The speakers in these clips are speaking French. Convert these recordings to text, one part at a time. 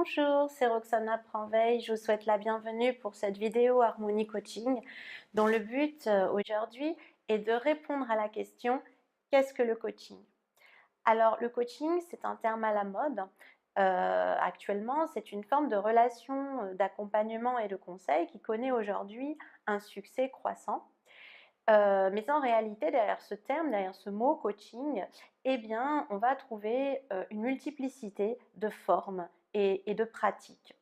Bonjour, c'est Roxana Pranveil. Je vous souhaite la bienvenue pour cette vidéo Harmonie Coaching dont le but aujourd'hui est de répondre à la question qu'est-ce que le coaching? Alors le coaching, c'est un terme à la mode. Actuellement, c'est une forme de relation d'accompagnement et de conseil qui connaît aujourd'hui un succès croissant. Mais en réalité, derrière ce terme, derrière ce mot coaching, eh bien, on va trouver une multiplicité de formes et de pratiques.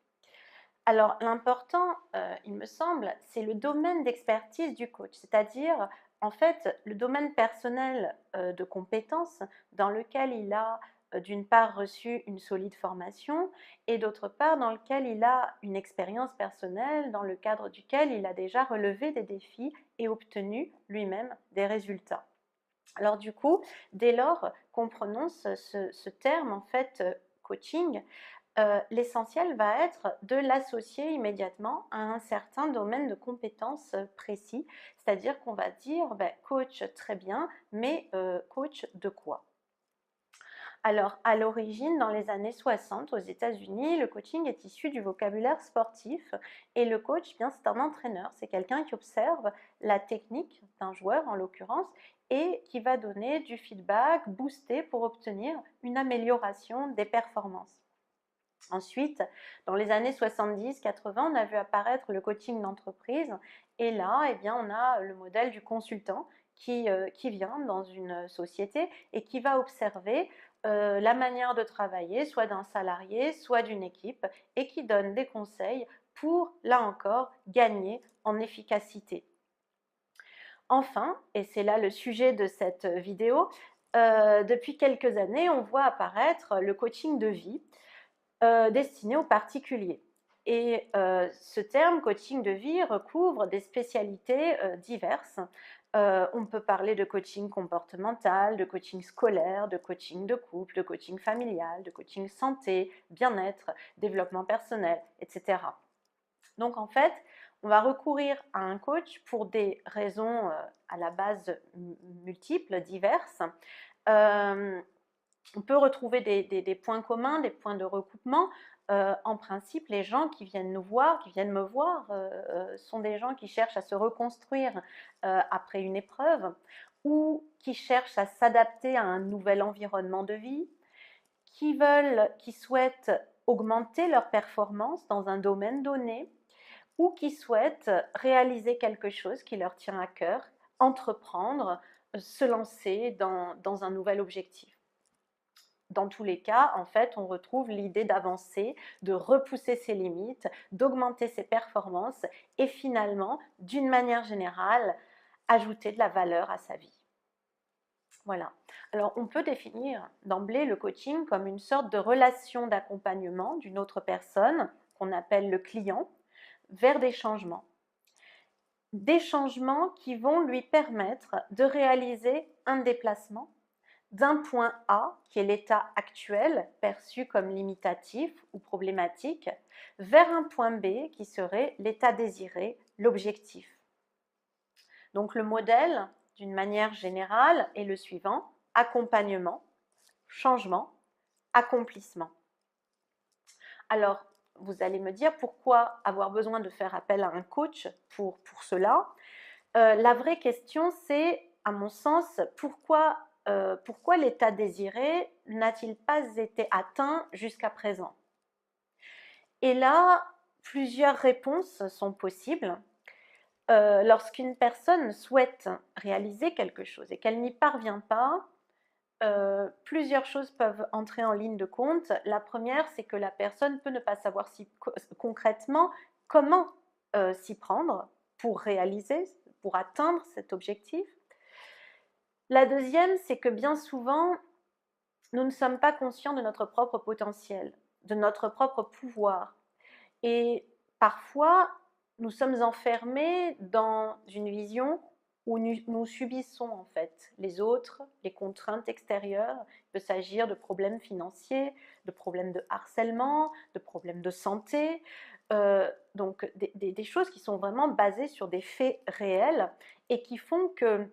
Alors, l'important, il me semble, c'est le domaine d'expertise du coach, c'est-à-dire, en fait, le domaine personnel de compétences dans lequel il a, d'une part, reçu une solide formation et d'autre part, dans lequel il a une expérience personnelle, dans le cadre duquel il a déjà relevé des défis et obtenu lui-même des résultats. Alors du coup, dès lors qu'on prononce ce terme, en fait, coaching, l'essentiel va être de l'associer immédiatement à un certain domaine de compétences précis, c'est-à-dire qu'on va dire coach très bien, mais coach de quoi? Alors, à l'origine, dans les années 60, aux États-Unis, le coaching est issu du vocabulaire sportif et le coach, bien, c'est un entraîneur, c'est quelqu'un qui observe la technique d'un joueur en l'occurrence et qui va donner du feedback boosté pour obtenir une amélioration des performances. Ensuite, dans les années 70-80, on a vu apparaître le coaching d'entreprise et là, eh bien, on a le modèle du consultant qui vient dans une société et qui va observer la manière de travailler, soit d'un salarié, soit d'une équipe, et qui donne des conseils pour, là encore, gagner en efficacité. Enfin, et c'est là le sujet de cette vidéo, depuis quelques années, on voit apparaître le coaching de vie destiné aux particuliers. Et ce terme coaching de vie recouvre des spécialités diverses. On peut parler de coaching comportemental, de coaching scolaire, de coaching de couple, de coaching familial, de coaching santé, bien-être, développement personnel, etc. Donc en fait, on va recourir à un coach pour des raisons à la base multiples, diverses. On peut retrouver des points communs, des points de recoupement. En principe, les gens qui viennent nous voir, qui viennent me voir, sont des gens qui cherchent à se reconstruire après une épreuve ou qui cherchent à s'adapter à un nouvel environnement de vie, qui souhaitent augmenter leur performance dans un domaine donné ou qui souhaitent réaliser quelque chose qui leur tient à cœur, entreprendre, se lancer dans un nouvel objectif. Dans tous les cas, en fait, on retrouve l'idée d'avancer, de repousser ses limites, d'augmenter ses performances et finalement, d'une manière générale, ajouter de la valeur à sa vie. Voilà. Alors, on peut définir d'emblée le coaching comme une sorte de relation d'accompagnement d'une autre personne, qu'on appelle le client, vers des changements. Des changements qui vont lui permettre de réaliser un déplacement d'un point A, qui est l'état actuel, perçu comme limitatif ou problématique, vers un point B, qui serait l'état désiré, l'objectif. Donc le modèle, d'une manière générale, est le suivant: accompagnement, changement, accomplissement. Alors, vous allez me dire pourquoi avoir besoin de faire appel à un coach pour cela. La vraie question, c'est, à mon sens, pourquoi l'état désiré n'a-t-il pas été atteint jusqu'à présent? Et là, plusieurs réponses sont possibles. Lorsqu'une personne souhaite réaliser quelque chose et qu'elle n'y parvient pas, plusieurs choses peuvent entrer en ligne de compte. La première, c'est que la personne peut ne pas savoir concrètement comment s'y prendre pour réaliser, pour atteindre cet objectif. La deuxième, c'est que bien souvent, nous ne sommes pas conscients de notre propre potentiel, de notre propre pouvoir. Et parfois, nous sommes enfermés dans une vision où nous subissons en fait les autres, les contraintes extérieures. Il peut s'agir de problèmes financiers, de problèmes de harcèlement, de problèmes de santé, donc des choses qui sont vraiment basées sur des faits réels et qui font que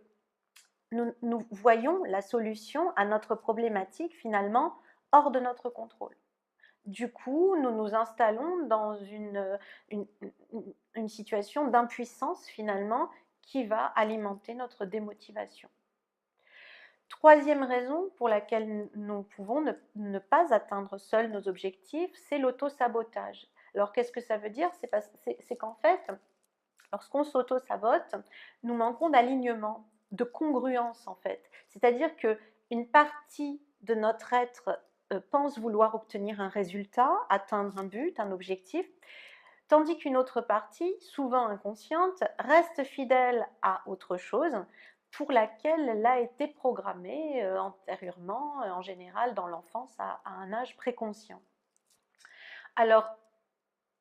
nous voyons la solution à notre problématique finalement hors de notre contrôle. Du coup, nous nous installons dans une, une situation d'impuissance finalement qui va alimenter notre démotivation. Troisième raison pour laquelle nous pouvons ne pas atteindre seuls nos objectifs, c'est l'auto-sabotage. Alors qu'est-ce que ça veut dire? C'est qu'en fait, lorsqu'on s'auto-sabote, nous manquons d'alignement, de congruence en fait. C'est-à-dire qu'une partie de notre être pense vouloir obtenir un résultat, atteindre un but, un objectif, tandis qu'une autre partie, souvent inconsciente, reste fidèle à autre chose pour laquelle elle a été programmée antérieurement, en général dans l'enfance, à un âge préconscient. Alors,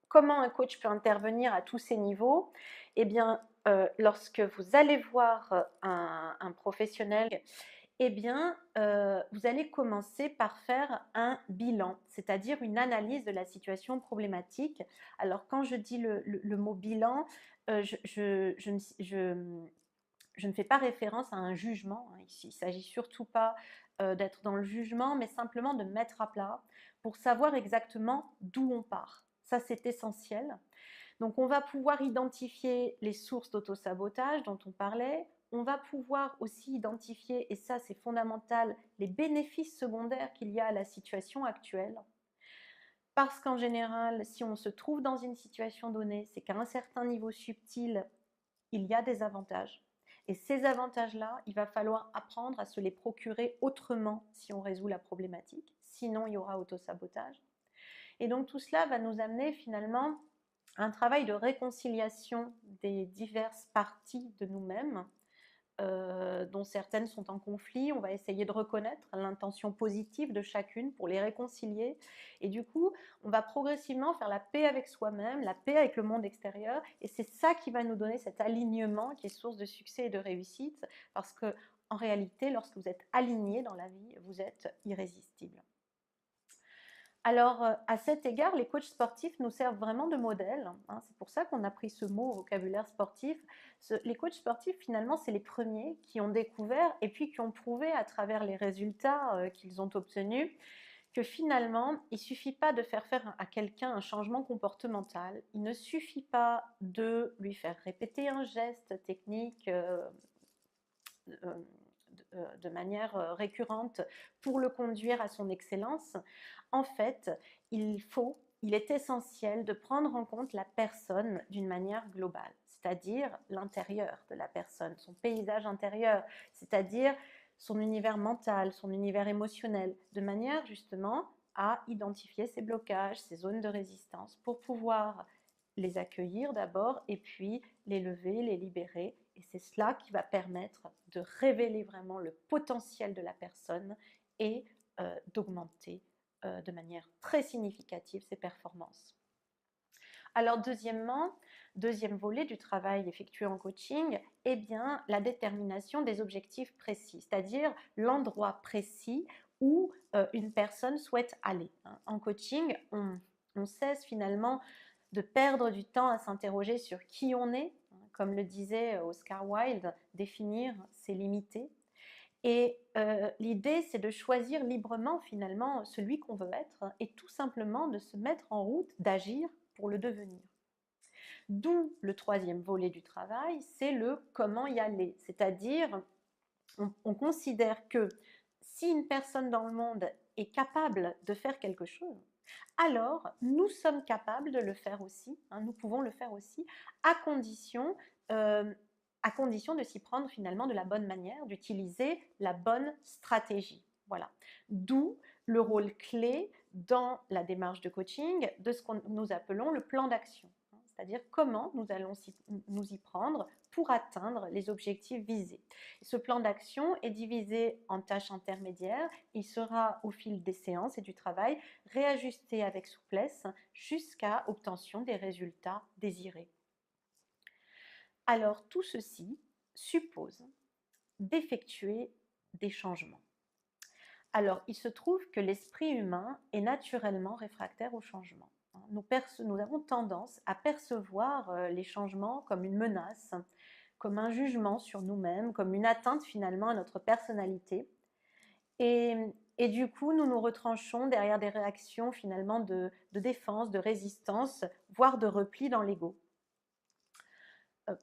comment un coach peut intervenir à tous ces niveaux? Eh bien, lorsque vous allez voir un professionnel, eh bien, vous allez commencer par faire un bilan, c'est-à-dire une analyse de la situation problématique. Alors, quand je dis le mot bilan, je ne fais pas référence à un jugement, hein, ici. Il ne s'agit surtout pas d'être dans le jugement, mais simplement de mettre à plat pour savoir exactement d'où on part. Ça, c'est essentiel. Donc, on va pouvoir identifier les sources d'autosabotage dont on parlait. On va pouvoir aussi identifier, et ça c'est fondamental, les bénéfices secondaires qu'il y a à la situation actuelle. Parce qu'en général, si on se trouve dans une situation donnée, c'est qu'à un certain niveau subtil, il y a des avantages. Et ces avantages-là, il va falloir apprendre à se les procurer autrement si on résout la problématique. Sinon, il y aura autosabotage. Et donc tout cela va nous amener finalement à un travail de réconciliation des diverses parties de nous-mêmes, dont certaines sont en conflit. On va essayer de reconnaître l'intention positive de chacune pour les réconcilier. Et du coup, on va progressivement faire la paix avec soi-même, la paix avec le monde extérieur. Et c'est ça qui va nous donner cet alignement qui est source de succès et de réussite. Parce que, en réalité, lorsque vous êtes aligné dans la vie, vous êtes irrésistible. Alors, à cet égard, les coachs sportifs nous servent vraiment de modèle, hein. C'est pour ça qu'on a pris ce mot au vocabulaire sportif. Les coachs sportifs, finalement, c'est les premiers qui ont découvert et puis qui ont prouvé à travers les résultats qu'ils ont obtenus que finalement, il ne suffit pas de faire faire à quelqu'un un changement comportemental. Il ne suffit pas de lui faire répéter un geste technique de manière récurrente pour le conduire à son excellence. En fait, il est essentiel de prendre en compte la personne d'une manière globale, c'est-à-dire l'intérieur de la personne, son paysage intérieur, c'est-à-dire son univers mental, son univers émotionnel, de manière justement à identifier ses blocages, ses zones de résistance, pour pouvoir les accueillir d'abord et puis les lever, les libérer. Et c'est cela qui va permettre de révéler vraiment le potentiel de la personne et d'augmenter de manière très significative ses performances. Alors deuxième volet du travail effectué en coaching, eh bien la détermination des objectifs précis, c'est-à-dire l'endroit précis où une personne souhaite aller. En coaching, on cesse finalement de perdre du temps à s'interroger sur qui on est. Comme le disait Oscar Wilde, définir, c'est limiter. Et l'idée, c'est de choisir librement finalement celui qu'on veut être et tout simplement de se mettre en route, d'agir pour le devenir. D'où le troisième volet du travail, c'est le comment y aller. C'est-à-dire, on considère que si une personne dans le monde est capable de faire quelque chose, alors nous sommes capables de le faire aussi, hein, nous pouvons le faire aussi, à condition de s'y prendre finalement de la bonne manière, d'utiliser la bonne stratégie. Voilà. D'où le rôle clé dans la démarche de coaching de ce que nous appelons le plan d'action, hein, c'est-à-dire comment nous allons nous y prendre pour atteindre les objectifs visés. Ce plan d'action est divisé en tâches intermédiaires. Il sera au fil des séances et du travail réajusté avec souplesse jusqu'à obtention des résultats désirés. Alors tout ceci suppose d'effectuer des changements. Alors il se trouve que l'esprit humain est naturellement réfractaire au changement. Nous avons tendance à percevoir les changements comme une menace, comme un jugement sur nous-mêmes, comme une atteinte finalement à notre personnalité. Et Et du coup, nous nous retranchons derrière des réactions finalement de défense, de résistance, voire de repli dans l'ego.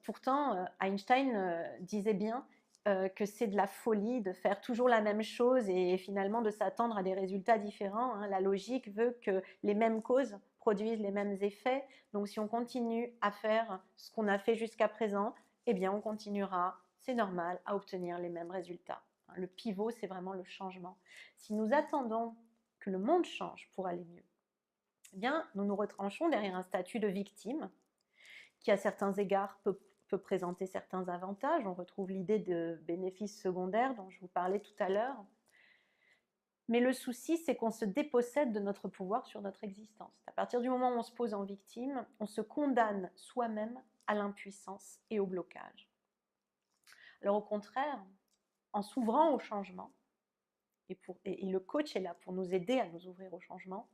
Pourtant, Einstein disait bien que c'est de la folie de faire toujours la même chose et finalement de s'attendre à des résultats différents. Hein. La logique veut que les mêmes causes produisent les mêmes effets. Donc si on continue à faire ce qu'on a fait jusqu'à présent, eh bien on continuera, c'est normal, à obtenir les mêmes résultats. Le pivot, c'est vraiment le changement. Si nous attendons que le monde change pour aller mieux, eh bien nous nous retranchons derrière un statut de victime qui à certains égards peut présenter certains avantages. On retrouve l'idée de bénéfices secondaires dont je vous parlais tout à l'heure. Mais le souci, c'est qu'on se dépossède de notre pouvoir sur notre existence. À partir du moment où on se pose en victime, on se condamne soi-même à l'impuissance et au blocage. Alors au contraire, en s'ouvrant au changement, et le coach est là pour nous aider à nous ouvrir au changement,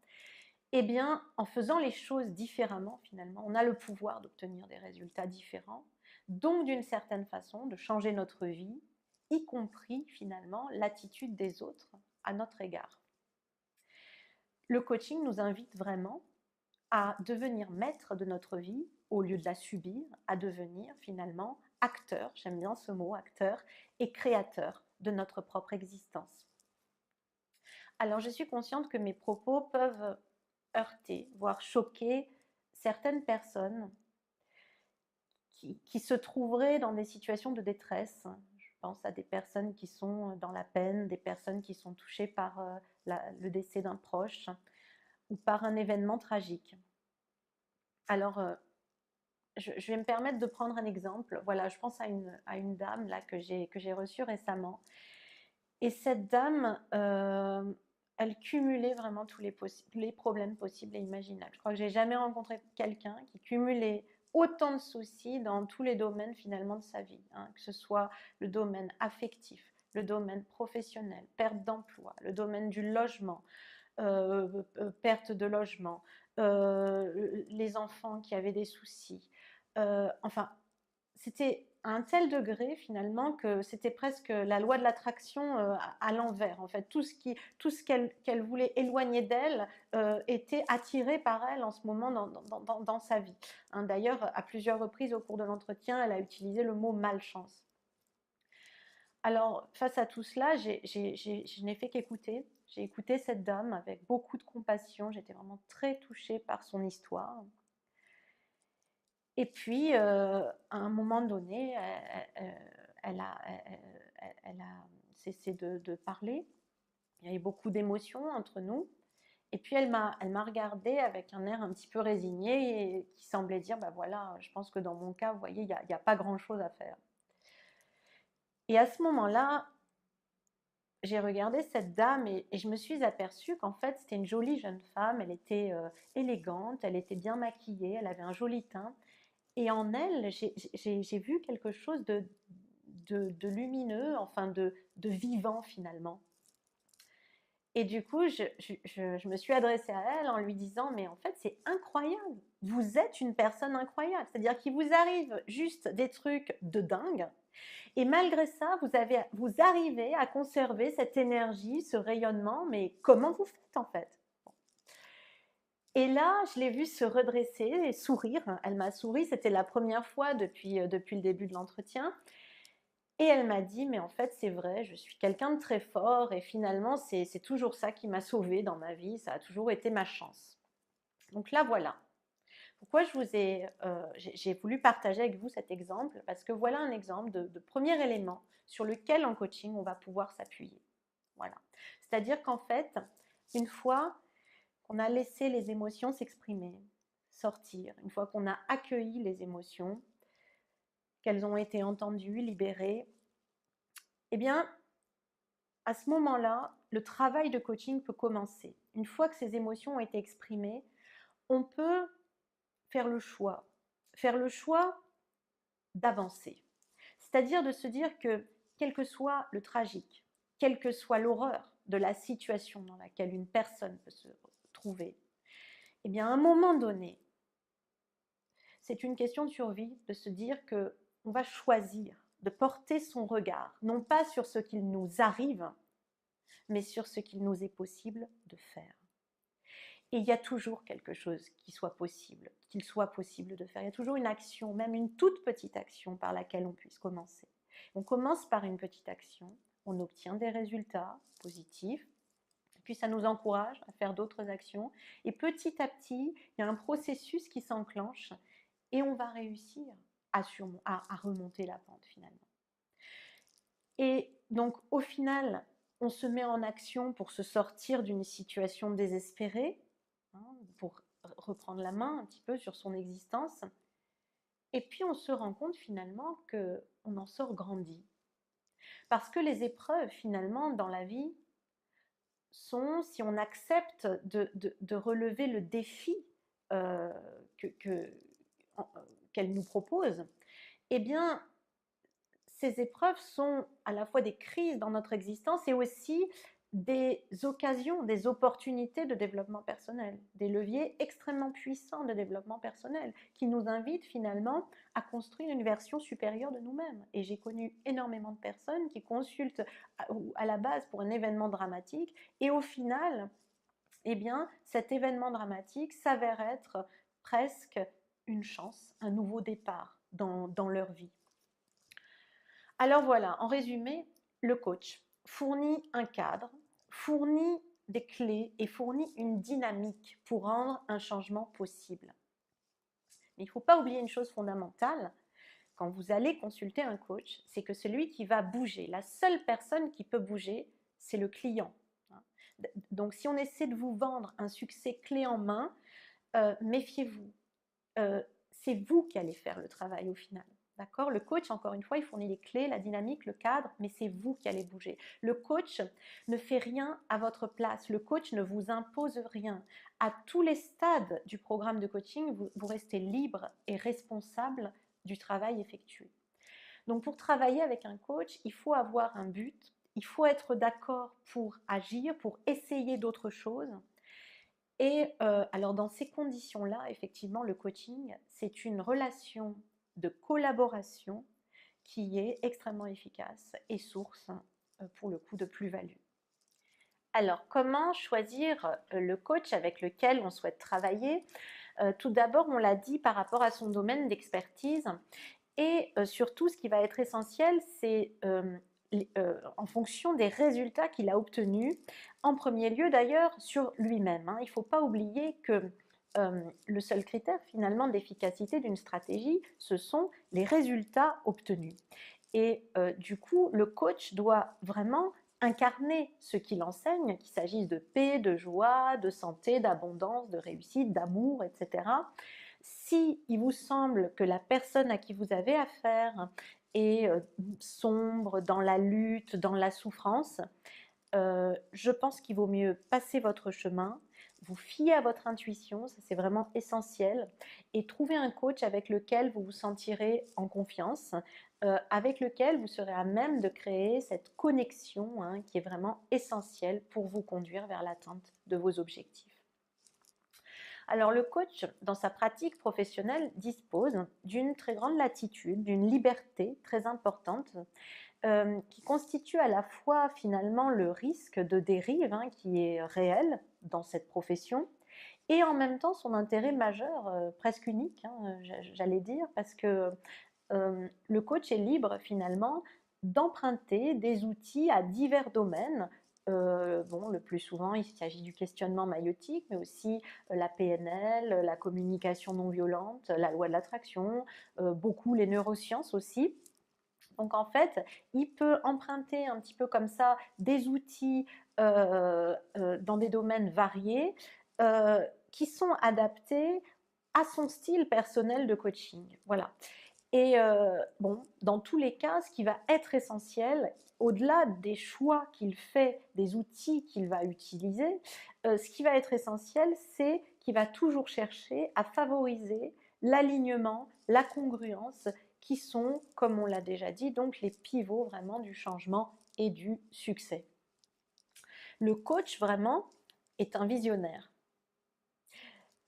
eh bien, en faisant les choses différemment, finalement, on a le pouvoir d'obtenir des résultats différents, donc d'une certaine façon, de changer notre vie, y compris finalement l'attitude des autres à notre égard. Le coaching nous invite vraiment à devenir maître de notre vie au lieu de la subir, à devenir finalement acteur, j'aime bien ce mot, acteur, et créateur de notre propre existence. Alors je suis consciente que mes propos peuvent heurter, voire choquer certaines personnes qui se trouveraient dans des situations de détresse. Je pense à des personnes qui sont dans la peine, des personnes qui sont touchées par le décès d'un proche ou par un événement tragique. Alors, je vais me permettre de prendre un exemple. Voilà, je pense à une dame là, que j'ai reçue récemment. Et cette dame, elle cumulait vraiment tous les problèmes possibles et imaginables. Je crois que j'ai jamais rencontré quelqu'un qui cumulait autant de soucis dans tous les domaines finalement de sa vie, hein, que ce soit le domaine affectif, le domaine professionnel, perte d'emploi, le domaine du logement, perte de logement, les enfants qui avaient des soucis. Enfin, c'était à un tel degré finalement que c'était presque la loi de l'attraction à l'envers. En fait, tout ce qu'elle voulait éloigner d'elle était attiré par elle en ce moment dans sa vie. Hein, d'ailleurs, à plusieurs reprises au cours de l'entretien, elle a utilisé le mot malchance. Alors, face à tout cela, je n'ai fait qu'écouter. J'ai écouté cette dame avec beaucoup de compassion. J'étais vraiment très touchée par son histoire. Et puis, à un moment donné, elle a cessé de parler. Il y avait beaucoup d'émotions entre nous. Et puis, elle m'a regardée avec un air un petit peu résigné et qui semblait dire, bah voilà, je pense que dans mon cas, vous voyez, il n'y a pas grand-chose à faire. Et à ce moment-là, j'ai regardé cette dame et je me suis aperçue qu'en fait, c'était une jolie jeune femme. Elle était élégante, elle était bien maquillée, elle avait un joli teint. Et en elle, j'ai vu quelque chose de lumineux, enfin de vivant finalement. Et du coup, je me suis adressée à elle en lui disant, mais en fait, c'est incroyable. Vous êtes une personne incroyable. C'est-à-dire qu'il vous arrive juste des trucs de dingue. Et malgré ça, vous arrivez à conserver cette énergie, ce rayonnement. Mais comment vous faites en fait? Et là, je l'ai vue se redresser et sourire. Elle m'a souri, c'était la première fois depuis le début de l'entretien. Et elle m'a dit, mais en fait, c'est vrai, je suis quelqu'un de très fort et finalement, c'est toujours ça qui m'a sauvée dans ma vie, ça a toujours été ma chance. Donc là, voilà. Pourquoi j'ai voulu partager avec vous cet exemple? Parce que voilà un exemple de premier élément sur lequel en coaching, on va pouvoir s'appuyer. Voilà. C'est-à-dire qu'en fait, une fois qu'on a laissé les émotions s'exprimer, sortir, une fois qu'on a accueilli les émotions, qu'elles ont été entendues, libérées, eh bien, à ce moment-là, le travail de coaching peut commencer. Une fois que ces émotions ont été exprimées, on peut faire le choix d'avancer. C'est-à-dire de se dire que, quel que soit le tragique, quelle que soit l'horreur de la situation dans laquelle une personne peut se trouver, eh bien, à un moment donné, c'est une question de survie de se dire qu'on va choisir de porter son regard, non pas sur ce qu'il nous arrive, mais sur ce qu'il nous est possible de faire. Et il y a toujours quelque chose qu'il soit possible de faire. Il y a toujours une action, même une toute petite action par laquelle on puisse commencer. On commence par une petite action, on obtient des résultats positifs, puis ça nous encourage à faire d'autres actions. Et petit à petit, il y a un processus qui s'enclenche et on va réussir à remonter la pente finalement. Et donc au final, on se met en action pour se sortir d'une situation désespérée, pour reprendre la main un petit peu sur son existence. Et puis on se rend compte finalement qu'on en sort grandi. Parce que les épreuves finalement dans la vie sont, si on accepte de relever le défi qu'elles nous proposent, eh bien ces épreuves sont à la fois des crises dans notre existence et aussi des occasions, des opportunités de développement personnel, des leviers extrêmement puissants de développement personnel qui nous invitent finalement à construire une version supérieure de nous-mêmes. Et j'ai connu énormément de personnes qui consultent à la base pour un événement dramatique et au final, eh bien, cet événement dramatique s'avère être presque une chance, un nouveau départ dans leur vie. Alors voilà, en résumé, le coach fournit un cadre, fournit des clés et fournit une dynamique pour rendre un changement possible. Mais il ne faut pas oublier une chose fondamentale, quand vous allez consulter un coach, c'est que celui qui va bouger, la seule personne qui peut bouger, c'est le client. Donc si on essaie de vous vendre un succès clé en main, méfiez-vous. C'est vous qui allez faire le travail au final. D'accord? Le coach, encore une fois, il fournit les clés, la dynamique, le cadre, mais c'est vous qui allez bouger. Le coach ne fait rien à votre place. Le coach ne vous impose rien. À tous les stades du programme de coaching, vous restez libre et responsable du travail effectué. Donc pour travailler avec un coach, il faut avoir un but, il faut être d'accord pour agir, pour essayer d'autres choses. Et alors dans ces conditions-là, effectivement, le coaching, c'est une relation de collaboration qui est extrêmement efficace et source, pour le coup, de plus-value. Alors, comment choisir le coach avec lequel on souhaite travailler? Tout d'abord, on l'a dit, par rapport à son domaine d'expertise. Et surtout, ce qui va être essentiel, c'est en fonction des résultats qu'il a obtenus, en premier lieu d'ailleurs sur lui-même. Il ne faut pas oublier que le seul critère finalement d'efficacité d'une stratégie, ce sont les résultats obtenus. Et du coup, le coach doit vraiment incarner ce qu'il enseigne, qu'il s'agisse de paix, de joie, de santé, d'abondance, de réussite, d'amour, etc. Si il vous semble que la personne à qui vous avez affaire est sombre dans la lutte, dans la souffrance, je pense qu'il vaut mieux passer votre chemin, vous fier à votre intuition, ça c'est vraiment essentiel, et trouver un coach avec lequel vous vous sentirez en confiance, avec lequel vous serez à même de créer cette connexion qui est vraiment essentielle pour vous conduire vers l'atteinte de vos objectifs. Alors le coach, dans sa pratique professionnelle, dispose d'une très grande latitude, d'une liberté très importante, qui constitue à la fois finalement le risque de dérive qui est réel dans cette profession, et en même temps son intérêt majeur, presque unique, j'allais dire, parce que le coach est libre finalement d'emprunter des outils à divers domaines. Le plus souvent, il s'agit du questionnement maïeutique, mais aussi la PNL, la communication non violente, la loi de l'attraction, beaucoup les neurosciences aussi. Donc en fait, il peut emprunter un petit peu comme ça des outils dans des domaines variés qui sont adaptés à son style personnel de coaching. Voilà. Et dans tous les cas, ce qui va être essentiel, au-delà des choix qu'il fait, des outils qu'il va utiliser, ce qui va être essentiel, c'est qu'il va toujours chercher à favoriser l'alignement, la congruence, qui sont, comme on l'a déjà dit, donc les pivots vraiment du changement et du succès. Le coach, vraiment, est un visionnaire.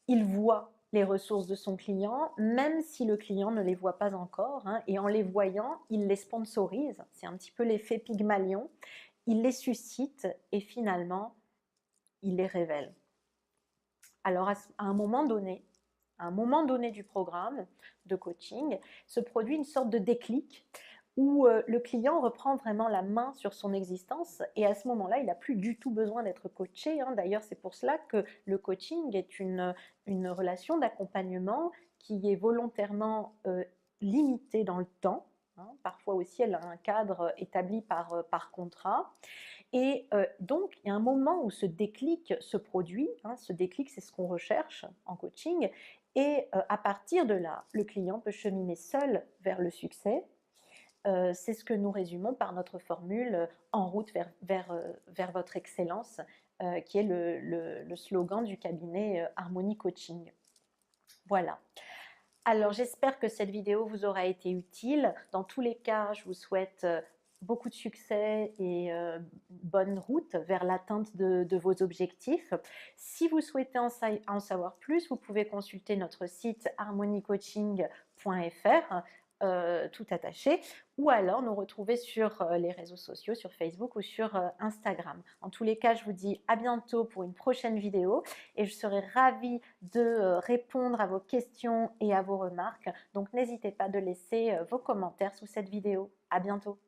Il voit les ressources de son client, même si le client ne les voit pas encore, et en les voyant, il les sponsorise. C'est un petit peu l'effet Pygmalion. il les suscite et finalement, il les révèle. Alors à un moment donné, du programme de coaching, se produit une sorte de déclic où le client reprend vraiment la main sur son existence et à ce moment-là, il n'a plus du tout besoin d'être coaché, hein. D'ailleurs, c'est pour cela que le coaching est une relation d'accompagnement qui est volontairement limitée dans le temps, hein. Parfois aussi, elle a un cadre établi par contrat. Et donc, il y a un moment où ce déclic se produit, hein. Ce déclic, c'est ce qu'on recherche en coaching. Et à partir de là, le client peut cheminer seul vers le succès. C'est ce que nous résumons par notre formule en route vers votre excellence, qui est le slogan du cabinet Harmonie Coaching. Voilà. Alors j'espère que cette vidéo vous aura été utile. Dans tous les cas, je vous souhaite beaucoup de succès et bonne route vers l'atteinte de vos objectifs. Si vous souhaitez en savoir plus, vous pouvez consulter notre site harmonycoaching.fr, tout attaché, ou alors nous retrouver sur les réseaux sociaux, sur Facebook ou sur Instagram. En tous les cas, je vous dis à bientôt pour une prochaine vidéo et je serai ravie de répondre à vos questions et à vos remarques. Donc n'hésitez pas de laisser vos commentaires sous cette vidéo. À bientôt.